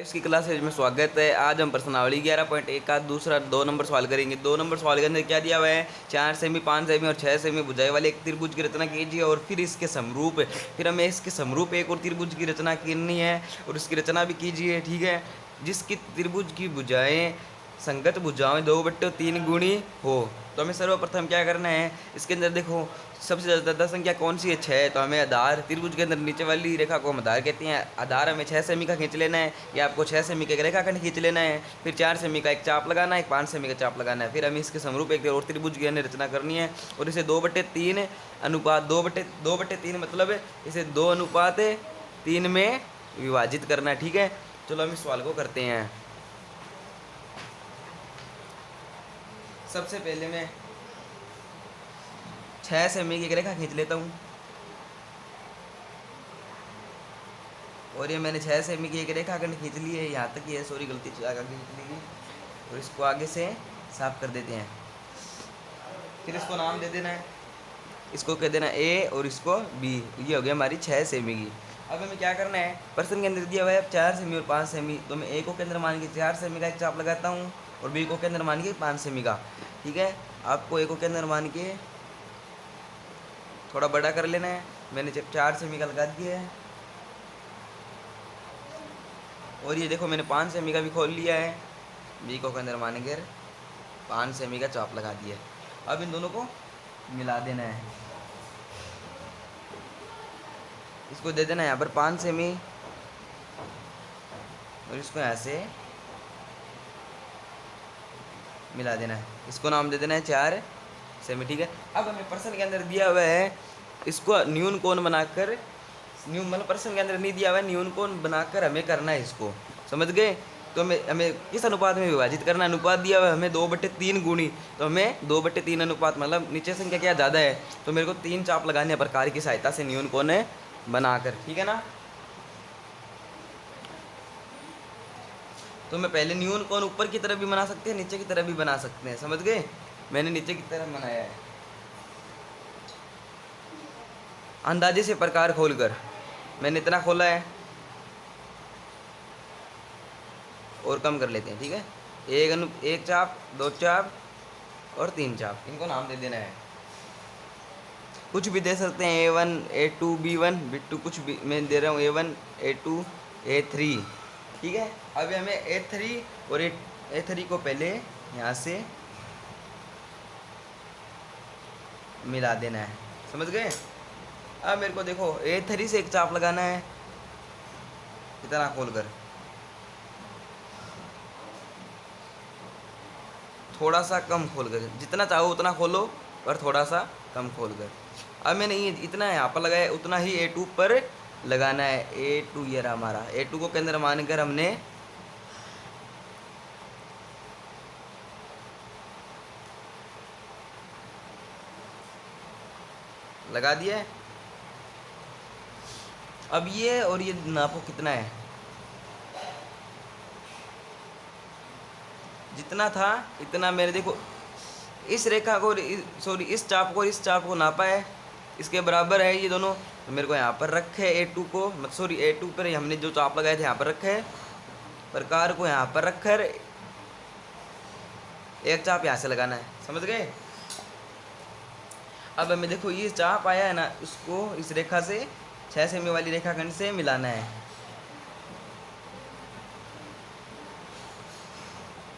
इसकी क्लासेज में स्वागत है। आज हम प्रश्नावली 11.1 का दूसरा 2 नंबर सवाल करेंगे। 2 नंबर सवाल के अंदर क्या दिया हुआ है? 4 सेमी, 5 सेमी और 6 सेमी भुजाएं वाले एक त्रिभुज की रचना कीजिए और फिर इसके समरूप फिर हमें इसके समरूप एक और त्रिभुज की रचना करनी है और इसकी रचना भी कीजिए। ठीक है, जिसकी त्रिभुज की भुजाएं संगत भुजाएं 2/3 गुणी हो। तो हमें सर्वप्रथम क्या करना है? इसके अंदर देखो, सबसे ज़्यादा संख्या कौन सी है? 6। तो हमें आधार त्रिभुज के अंदर नीचे वाली रेखा को हम आधार कहते हैं। आधार हमें 6 सेमी का खींच लेना है, या आपको 6 सेमी का एक रेखाखंड खींच लेना है। फिर 4 सेमी का एक चाप लगाना है, एक 5 सेमी का चाप लगाना है। फिर हमें इसके समरूप एक और त्रिभुज की रचना करनी है और इसे 2/3 अनुपात 2/3 मतलब इसे 2:3 में विभाजित करना है। ठीक है, चलो हम इस सवाल को करते हैं। सबसे पहले मैं 6 सेमी की एक रेखा खींच लेता हूँ और ये मैंने 6 सेमी की एक रेखाखंड खींच ली है। यहाँ तक ये सॉरी गलती से आगे खींच ली है और इसको आगे से साफ कर देते हैं। फिर इसको नाम दे देना है, इसको कह देना ए और इसको बी। ये हो गया हमारी 6 सेमी की। अब हमें क्या करना है? प्रश्न के अंदर दिया हुआ है 4 सेमी और 5 सेमी। तो मैं ए को केंद्र मान के 4 सेमी का एक चाप लगाता हूँ और बी को केंद्र मान के 5 सेमी का। ठीक है, आपको ए को केंद्र मान के थोड़ा बड़ा कर लेना है। मैंने जब 4 सेमी का लगा दिया है और ये देखो मैंने 5 सेमी का भी खोल लिया है। बी को केंद्र मान के 5 सेमी का चाप लगा दिया है। अब इन दोनों को मिला देना है। इसको दे देना है यहाँ पर 5 सेमी और इसको यहाँ से मिला देना है। इसको नाम दे देना है 4 सेमी। ठीक है, अब हमें प्रश्न के अंदर दिया हुआ है इसको न्यून कोण बनाकर, न्यून मतलब प्रश्न के अंदर नहीं दिया हुआ है, न्यून कोण बनाकर हमें करना है इसको। समझ गए? तो हमें किस अनुपात में विभाजित करना है? अनुपात दिया हुआ है हमें 2/3 गुणी। तो हमें 2/3 अनुपात मतलब नीचे संख्या क्या ज़्यादा है, तो मेरे को 3 चाप लगाने प्रकार की सहायता से न्यून कोण बनाकर। ठीक है ना? तो मैं पहले न्यून कोण ऊपर की तरफ भी बना सकते हैं, नीचे की तरफ भी बना सकते हैं। समझ गए? मैंने नीचे की तरफ बनाया है। अंदाजे से प्रकार खोलकर मैंने इतना खोला है और कम कर लेते हैं। ठीक है, एक चाप, 2 चाप और 3 चाप, इनको नाम दे देना है। कुछ भी दे सकते हैं, A1 A2 B1 B2, कुछ भी मैं दे रहा हूँ A1 A2 A3। ठीक है, अभी हमें A3 और A3 को पहले यहाँ से मिला देना है। समझ गए? अब मेरे को देखो A3 से एक चाप लगाना है, इतना खोलकर, थोड़ा सा कम खोलकर, जितना चाहो उतना खोलो पर थोड़ा सा कम खोलकर। अब मैंने ये इतना यहाँ पर लगाया, उतना ही A2 पर लगाना है। A2 ये रहा हमारा। A2 को केंद्र मानकर हमने लगा दिया है। अब ये और ये नापो कितना है, जितना था इतना मैंने देखो इस रेखा को सॉरी इस चाप को इस चाप को नापा है, इसके बराबर है ये दोनों। तो मेरे को यहाँ पर रखे A2 को, सॉरी A2 पर हमने जो चाप लगाए थे यहाँ पर रखे है, प्रकार को यहाँ पर रखकर एक चाप यहाँ से लगाना है। समझ गए? अब हमें देखो ये चाप आया है ना, उसको इस रेखा से 6 सेमी वाली रेखाखंड से मिलाना है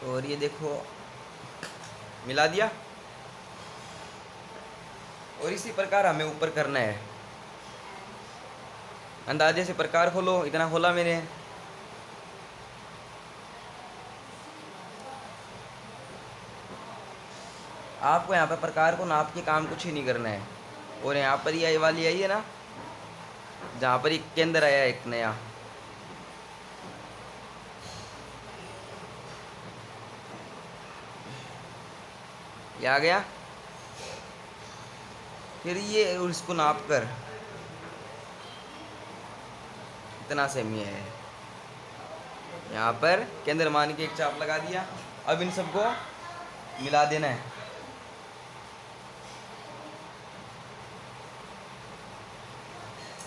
और ये देखो मिला दिया। और इसी प्रकार हमें ऊपर करना है। अंदाजे से प्रकार खोलो, इतना खोला मैंने। आपको यहाँ पर प्रकार को नाप के काम कुछ ही नहीं करना है। और यहाँ पर ये वाली आई है ना, जहाँ पर एक केंद्र आया एक नया, ये आ गया। फिर ये और इसको नाप कर इतना सेमी है, यहाँ पर केंद्र मान के एक चाप लगा दिया। अब इन सबको मिला देना है।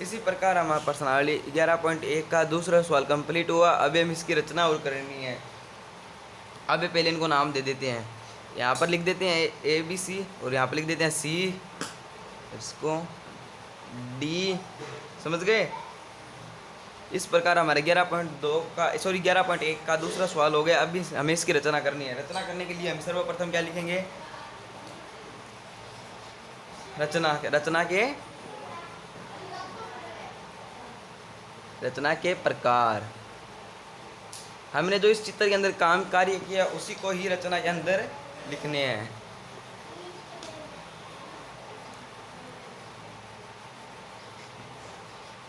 इसी प्रकार हमारा प्रश्नावली 11.1 का दूसरा सवाल कंप्लीट हुआ। अभी हम इसकी रचना और करनी है। अब पहले इनको नाम दे देते हैं। यहाँ पर लिख देते हैं ABC और यहाँ पर लिख देते हैं C, इसको D। समझ गए? इस प्रकार हमारे 11.1 का दूसरा सवाल हो गया। अभी हमें इसकी रचना करनी है। रचना करने के लिए हम सर्वप्रथम क्या लिखेंगे? रचना के प्रकार। हमने जो इस चित्र के अंदर कार्य किया उसी को ही रचना के अंदर लिखने हैं।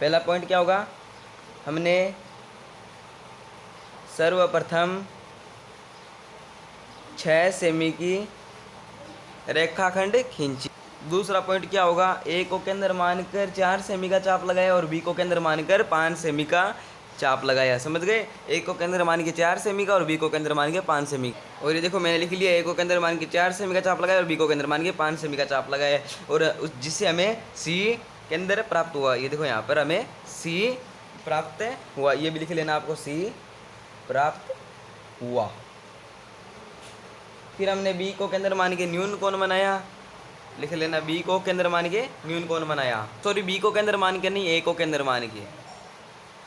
पहला पॉइंट क्या होगा? हमने सर्वप्रथम 6 सेमी की रेखाखंड खींची। दूसरा पॉइंट क्या होगा? ए को केंद्र मानकर 4 सेमी का चाप लगाया और बी को केंद्र मानकर 5 सेमी का चाप लगाया। समझ गए? ए को केंद्र मान के 4 सेमी का और बी को केंद्र मान के 5 सेमी। और ये देखो मैंने लिख लिया, ए को केंद्र मान के 4 सेमी का चाप लगाया और बी को केंद्र मान के 5 सेमी का चाप लगाया, और जिससे हमें सी केंद्र प्राप्त हुआ। ये देखो यहाँ पर हमें सी प्राप्त हुआ, ये भी लिख लेना आपको, सी प्राप्त हुआ। फिर हमने बी को केंद्र मान के न्यून कोण बनाया। लिख लेना, बी को केंद्र मान के न्यून कोण बनाया। सॉरी, बी को केंद्र मान के नहीं, ए को केंद्र मान के।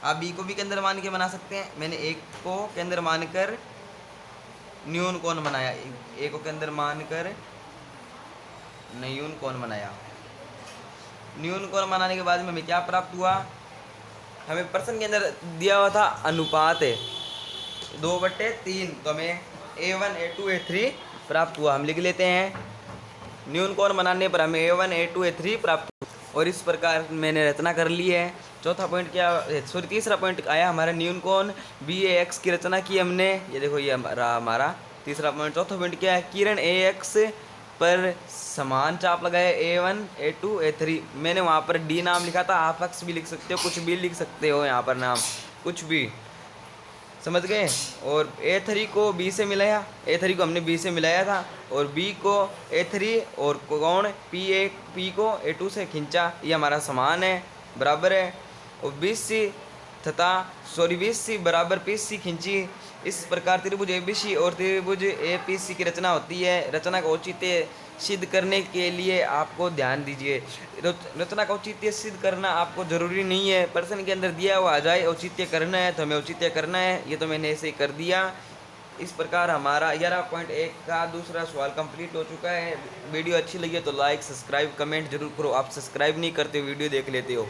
आप बी को भी केंद्र मान के बना सकते हैं। मैंने ए को केंद्र मानकर न्यून कोण बनाया, ए को केंद्र मानकर न्यून कोण बनाया। न्यून कोण बनाने के बाद में हमें क्या प्राप्त हुआ? हमें प्रश्न के अंदर दिया हुआ था अनुपात 2/3, तो हमें A1 A2 A3 प्राप्त हुआ। हम लिख लेते हैं, न्यून कोण बनाने पर हमें A1 A2 A3 प्राप्त हुआ। और इस प्रकार मैंने रचना कर ली है। तीसरा पॉइंट आया हमारा न्यून कोण BAX की रचना की हमने। ये देखो ये हमारा तीसरा पॉइंट। चौथा पॉइंट क्या है? किरण AX पर समान चाप लगाए A1 A2 A3। मैंने वहाँ पर D नाम लिखा था, आप X भी लिख सकते हो, कुछ भी लिख सकते हो यहाँ पर नाम, कुछ भी। समझ गए? और A3 को B से मिलाया, A3 को हमने B से मिलाया था, और B को A3 और कोण P को A2 से खींचा। ये हमारा समान है, बराबर है। और 20C बराबर 30C खींची। इस प्रकार त्रिभुज ABC और त्रिभुज APC की रचना होती है। रचना का औचित्य सिद्ध करने के लिए आपको ध्यान दीजिए, रचना का औचित्य सिद्ध करना आपको जरूरी नहीं है। प्रश्न के अंदर दिया हुआ आ जाए औचित्य करना है तो हमें औचित्य करना है। ये तो मैंने ऐसे ही कर दिया। इस प्रकार हमारा 11.1 का दूसरा सवाल कंप्लीट हो चुका है। वीडियो अच्छी लगी है तो लाइक, सब्सक्राइब, कमेंट जरूर करो। आप सब्सक्राइब नहीं करते, वीडियो देख लेते हो।